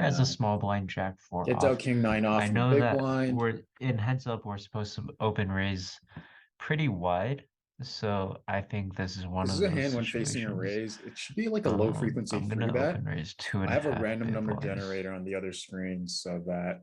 has a 9. small blind jack 4 Gets off. out king 9 off I in the know big that blind. we're in heads up, we're supposed to open raise pretty wide. So I think this is one This is of a those hand when facing a situations. raise. It should be like a low frequency I'm 3 gonna bet. open raise two and I a have a half random big number blinds. generator on the other screen so that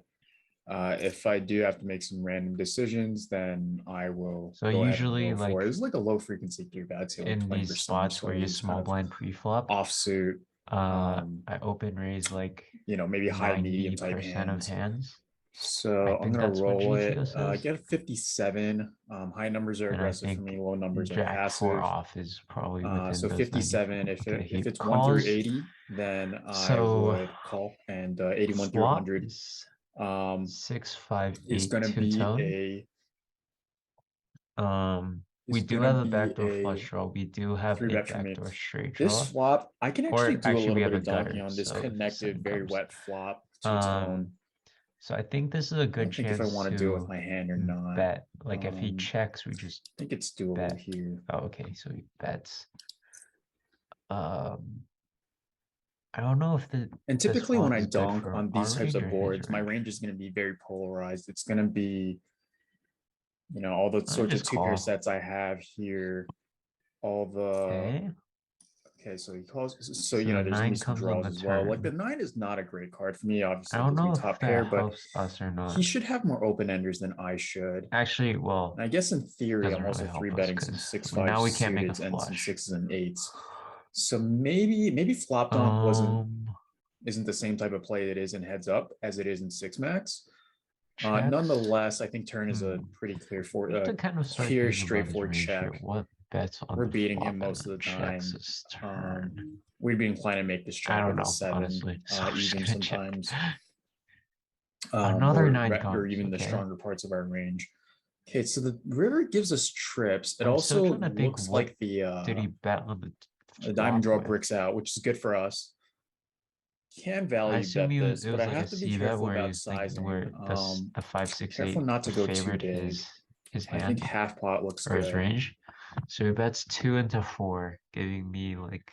if I do have to make some random decisions, then I will So go ahead and usually, go like for it. It's like a low frequency 3 bet too, like in 20% these or spots so. where you These kind small of blind pre-flop, offsuit, I open raise like maybe high medium type 90% of hands. hands. I So I'm think gonna that's what roll it. GTO says. Get a 57. High numbers are And I aggressive for think me. Low numbers are Jack 4 passive. off is probably within So those 57. 94. If Okay, he it's 1 through calls. 80, then I So would call, and 81 through flop 100 is um 6, 5, is 8 gonna two be tone. We is do gonna have a be backdoor a flush draw. We do have 3 a bet for me. backdoor straight This draw. flop, I can actually Or do a actually, we little have bit a of donking gutter. on this So if the connected, seven very comes. wet flop to tone. So I think this is a I good don't think if I chance want to do it with to my hand or not. bet. Like if he checks, we just I think it's doable bet. here. Oh, okay, so he bets. I don't know if And this typically when flop I is good donk for on our these types range of or his boards, my range. range is going to be very polarized. It's going to be, all the Let me sorts of just 2 pair call. sets I have here. All the Okay. Okay, so he calls. So, So the there's gonna be 9 some comes on draws the as well. Like the turn. 9 is not a great card for me, I obviously, don't because we know if top that pair, but helps us or he not. should have more open enders than I should. Actually, well, And I guess in theory, doesn't I'm also really three help us betting some because 6-5 now we can't make a suited and some flush. 6s and 8s. So maybe flop donk isn't the same type of play it is in heads up as it is in 6 max. Nonetheless, I think turn is a pretty clear kind of start clear, thinking about his straightforward range here. check. What bets on We're the beating him flop and most of the checks time. his turn? We'd be inclined to make this I check don't with a know, 7, honestly. So I'm just even gonna check. sometimes, Another 9 or comes. even the Okay. stronger parts of our range. Okay, so the river gives us trips. It I'm still also trying to think looks what like the did he bet on the diamond flop draw with? bricks out, which is good for us. Can I value assume bet this, it but was I like a have to be C bet careful where he about was thinking sizing. where the 5, 6, Careful 8 not to go too favored big. his I think hand half pot looks or his good. range. So he bets 2 into 4, giving me like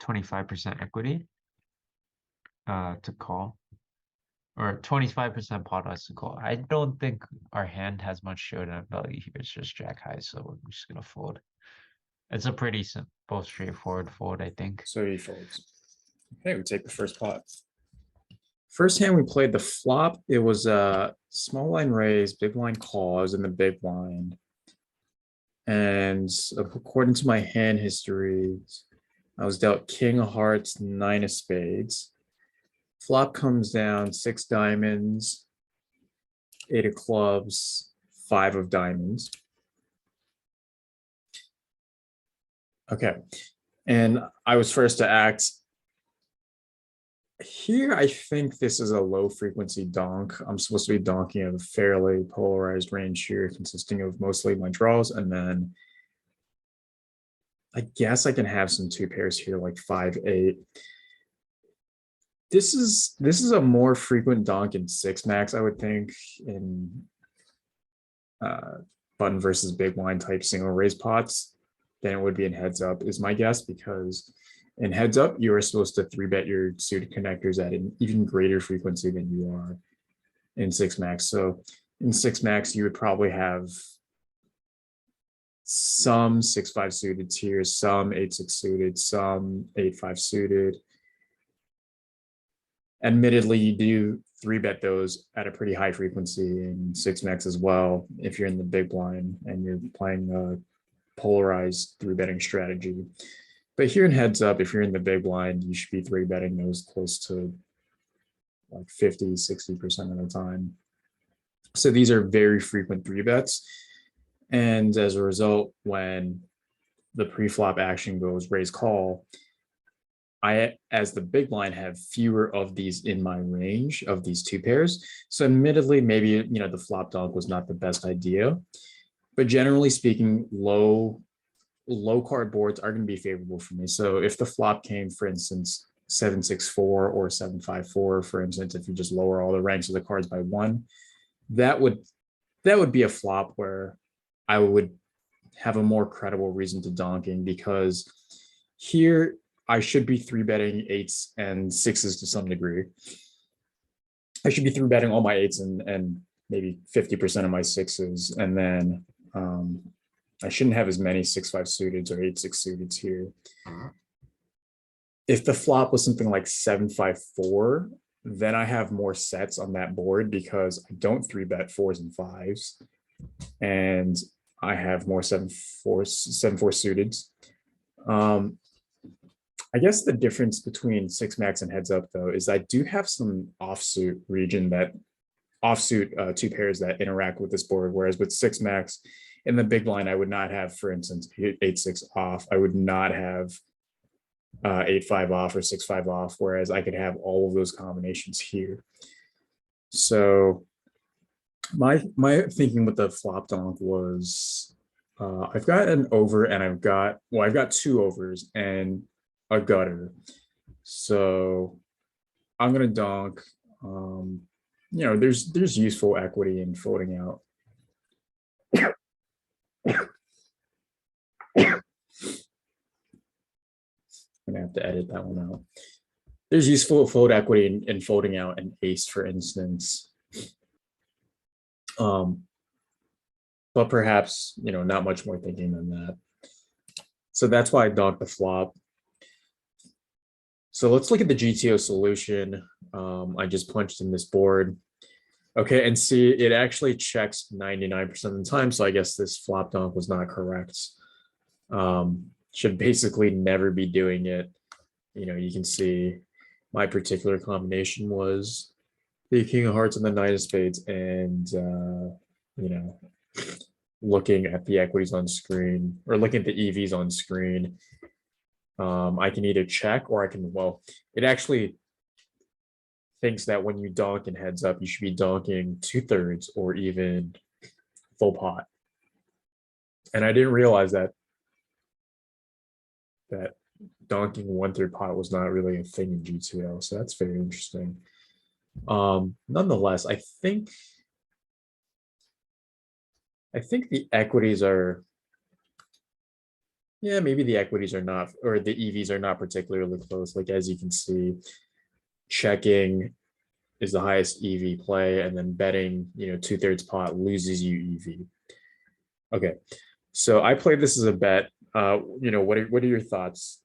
25% equity to call. Or 25% pot us to call. I don't think our hand has much showdown value here. It's just jack high, so we're just gonna fold. It's a pretty simple, straightforward fold, I think. So he folds. Okay, we take the first pot. First hand we played the flop. It was a small line raise, big blind calls in the big blind. And according to my hand history, I was dealt king of hearts, 9 of spades. Flop comes down 6 diamonds, 8 of clubs, 5 of diamonds. Okay, and I was first to act. Here, I think this is a low frequency donk. I'm supposed to be donking a fairly polarized range here, consisting of mostly my draws, and then I guess I can have some 2 pairs here, like 5, 8. This is a more frequent donk in 6 max, I would think, in button versus big blind type single raise pots than it would be in heads up, is my guess, because in heads up, you are supposed to 3-bet your suited connectors at an even greater frequency than you are in 6 max. So in 6 max, you would probably have some 6-5 suited tiers, some 8-6 suited, some 8-5 suited. Admittedly, you do 3-bet those at a pretty high frequency in 6 max as well if you're in the big blind and you're playing a polarized 3-betting strategy. But here in heads up, if you're in the big blind, you should be 3-betting those close to like 50, 60% of the time. So these are very frequent 3-bets. And as a result, when the pre-flop action goes raise call, I, as the big blind, have fewer of these in my range of these 2 pairs. So admittedly, maybe, the flop donk was not the best idea, but generally speaking, low card boards are going to be favorable for me. So if the flop came, for instance, 764 or 754, for instance, if you just lower all the ranks of the cards by 1, that would be a flop where I would have a more credible reason to donking, because here I should be three betting eights and sixes to some degree. I should be three betting all my eights and maybe 50% of my sixes. And then I shouldn't have as many 6-5 suited or 8-6 suited here. If the flop was something like 7-5-4, then I have more sets on that board because I don't three bet fours and fives. And I have more 7-4 suited. I guess the difference between six max and heads up though is I do have some offsuit region that offsuit two pairs that interact with this board, whereas with six max in the big line I would not have, for instance, 8-6 off. I would not have 8-5 off or 6-5 off, whereas I could have all of those combinations here. So my thinking with the flop donk was I've got an over and I've got two overs and a gutter. So I'm gonna donk. You know, there's useful equity in folding out. I'm gonna have to edit that one out. There's useful fold equity in folding out an ace, for instance. But perhaps, you know, not much more thinking than that. So that's why I donked the flop. So let's look at the GTO solution. I just punched in this board. Okay, and see, it actually checks 99% of the time. So I guess this flop donk was not correct. Should basically never be doing it. You know, you can see my particular combination was the king of hearts and the knight of spades, and you know, looking at the equities on screen or looking at the EVs on screen. I can either check or I can, well, it actually thinks that when you donk in heads up, you should be donking 2/3 or even full pot. And I didn't realize that donking 1/3 pot was not really a thing in G2L. So that's very interesting. Nonetheless, I think the equities are, yeah, maybe the equities are not, or the EVs are not particularly close. Like, as you can see, checking is the highest EV play, and then betting, you know, 2/3 pot loses you EV. Okay, so I played this as a bet. You know, what are your thoughts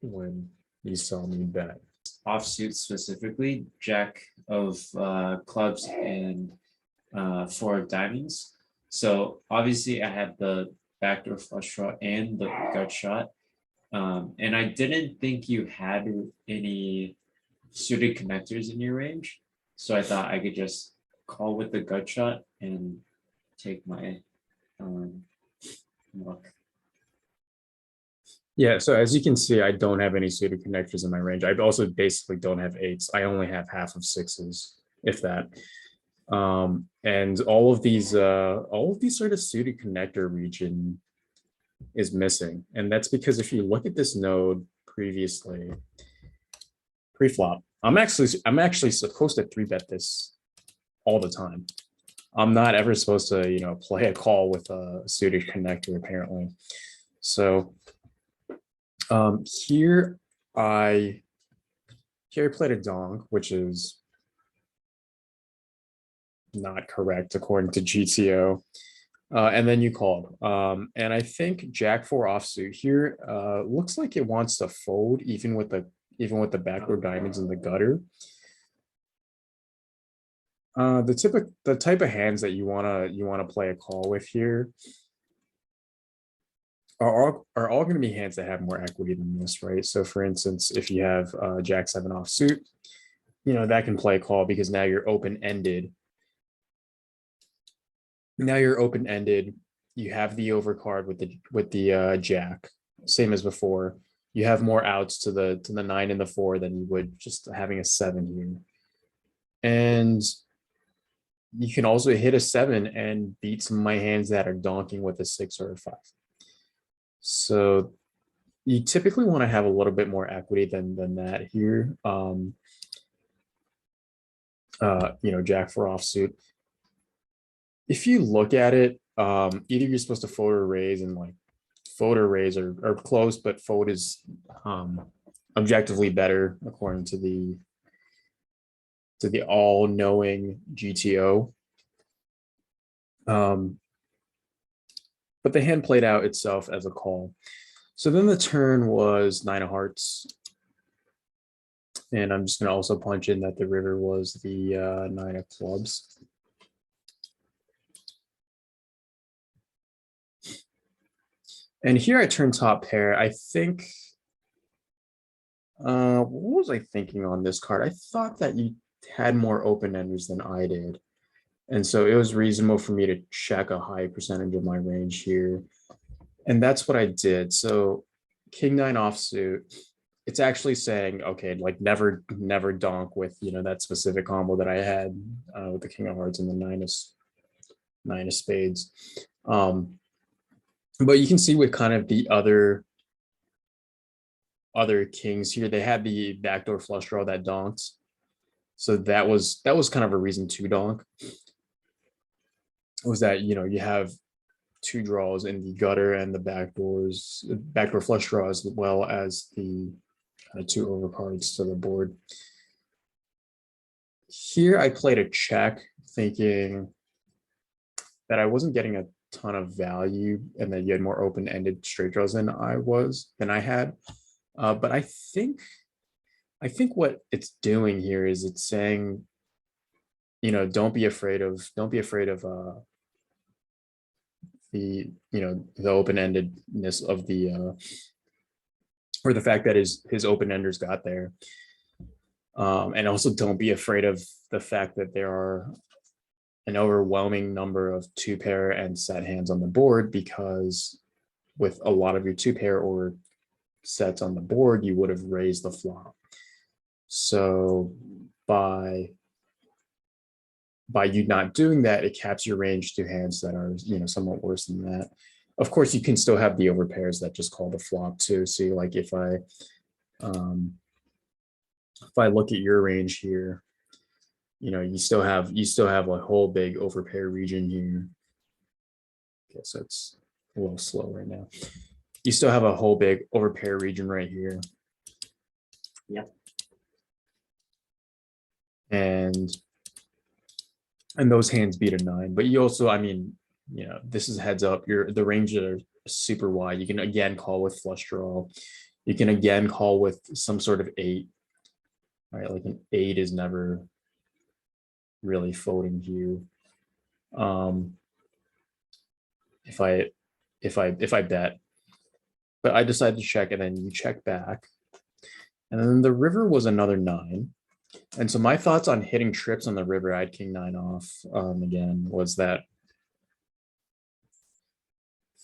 when you saw me bet? Offsuit specifically, jack of clubs and 4 of diamonds. So obviously I had the backdoor flush draw and the gut shot. And I didn't think you had any suited connectors in your range. So I thought I could just call with the gut shot and take my luck. Yeah, so as you can see, I don't have any suited connectors in my range. I also basically don't have eights. I only have half of sixes, if that. And all of these sort of suited connector region is missing. And that's because if you look at this node previously, pre-flop, I'm actually supposed to three bet this all the time. I'm not ever supposed to, you know, play a call with a suited connector apparently. So here I played a donk, which is not correct according to GTO. And then you called. And I think Jack 4 offsuit here looks like it wants to fold even with the backdoor diamonds in the gutter. The type of hands that you wanna play a call with here are all going to be hands that have more equity than this, right? So for instance, if you have Jack 7 offsuit, you know, that can play a call because now you're open-ended. Now you're open-ended. You have the overcard with the Jack, same as before. You have more outs to the 9 and the 4 than you would just having a 7 here. And you can also hit a 7 and beat some of my hands that are donking with a 6 or a 5. So you typically want to have a little bit more equity than that here. You know, Jack 4 offsuit. If you look at it, either you're supposed to fold or raise, and like fold or raise are close, but fold is objectively better according to the all-knowing GTO. But the hand played out itself as a call. So then the turn was 9 of hearts. And I'm just going to also punch in that the river was the 9 of clubs. And here I turn top pair. I think, what was I thinking on this card? I thought that you had more open enders than I did. And so it was reasonable for me to check a high percentage of my range here. And that's what I did. So king 9 offsuit, it's actually saying, okay, like never donk with, that specific combo that I had with the king of hearts and the 9 of spades. But you can see with kind of the other kings here, they had the backdoor flush draw that donked. So that was kind of a reason to donk. Was that, you have 2 draws in the gutter and the backdoor flush draw, as well as the 2 overcards to the board. Here I played a check thinking that I wasn't getting a ton of value and that you had more open-ended straight draws than I had. But I think what it's doing here is it's saying, don't be afraid of the open-endedness of the or the fact that his open-enders got there. And also don't be afraid of the fact that there are an overwhelming number of 2-pair and set hands on the board, because with a lot of your 2-pair or sets on the board, you would have raised the flop. So by you not doing that, it caps your range to hands that are, somewhat worse than that. Of course, you can still have the overpairs that just call the flop too. So like if I look at your range here, you still have a whole big overpair region here. Okay, so it's a little slow right now. You still have a whole big overpair region right here. Yep. And those hands beat a 9, but you also, this is heads up. The ranges are super wide. You can again call with flush draw. You can again call with some sort of 8. All right, like an 8 is never really folding here. If I bet, but I decided to check, and then you check back, and then the river was another 9. And so my thoughts on hitting trips on the river, I had king 9 off again, was that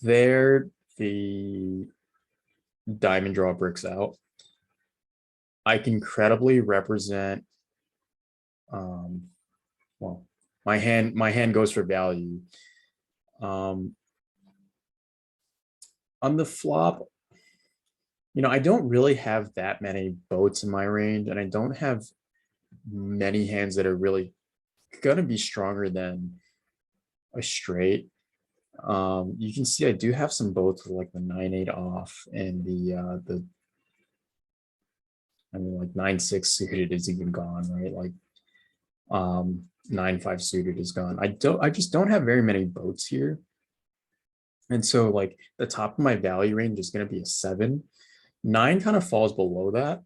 there the diamond draw bricks out. I can credibly represent, well, my hand goes for value. On the flop, I don't really have that many boats in my range, and I don't have many hands that are really gonna be stronger than a straight. You can see I do have some boats with like the 9-8 off, and the like 9-6 suited is even gone, right? Like 9-5 suited is gone. I just don't have very many boats here. And so like the top of my value range is going to be a 7. 9 kind of falls below that.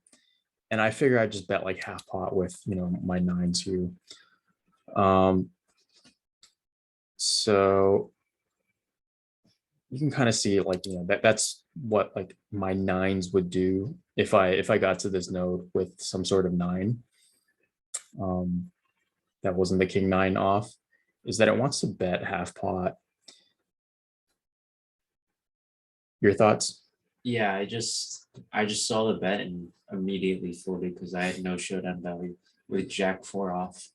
And I figure I just bet like half pot with, my 9 too. So you can kind of see like, that's what like my 9s would do if I got to this node with some sort of 9. That wasn't the king 9 off, is that it wants to bet half pot. Your thoughts? Yeah, I just saw the bet and immediately folded because I had no showdown value with Jack 4 off.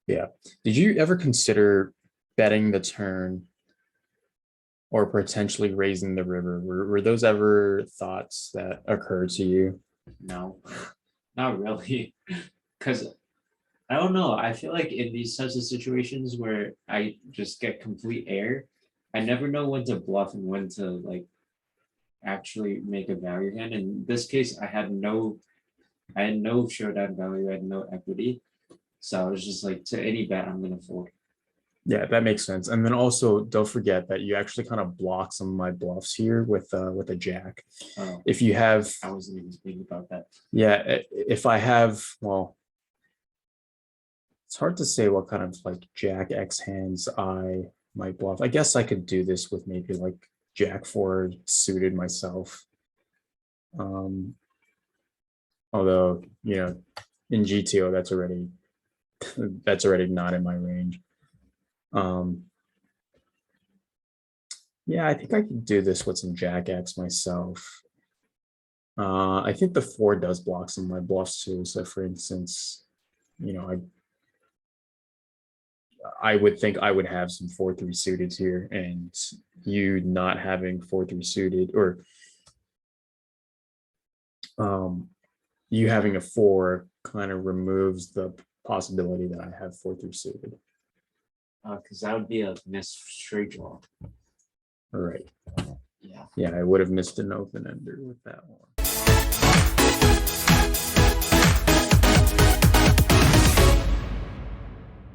Yeah. Did you ever consider betting the turn or potentially raising the river? Were those ever thoughts that occurred to you? No, not really. Because I don't know. I feel like in these types of situations where I just get complete air, I never know when to bluff and when to like actually make a value hand. In this case, I had no showdown value, I had no equity. So I was just like, to any bet, I'm gonna fold. Yeah, that makes sense. And then also don't forget that you actually kind of block some of my bluffs here with a jack. Oh, If you have, I wasn't even thinking about that. yeah, if I have, well, it's hard to say what kind of like jack X hands I might bluff. I guess I could do this with maybe like jack 4 suited myself. Although, you know, in GTO that's already not in my range. Yeah, I think I could do this with some jack X myself. I think the 4 does block some of my bluffs too. So for instance, you know, I would think I would have some 4-3 suited here, and you not having 4-3 suited, or you having a 4 kind of removes the possibility that I have 4-3 suited. Because that would be a missed straight draw. All right. Yeah. Yeah, I would have missed an open ender with that one.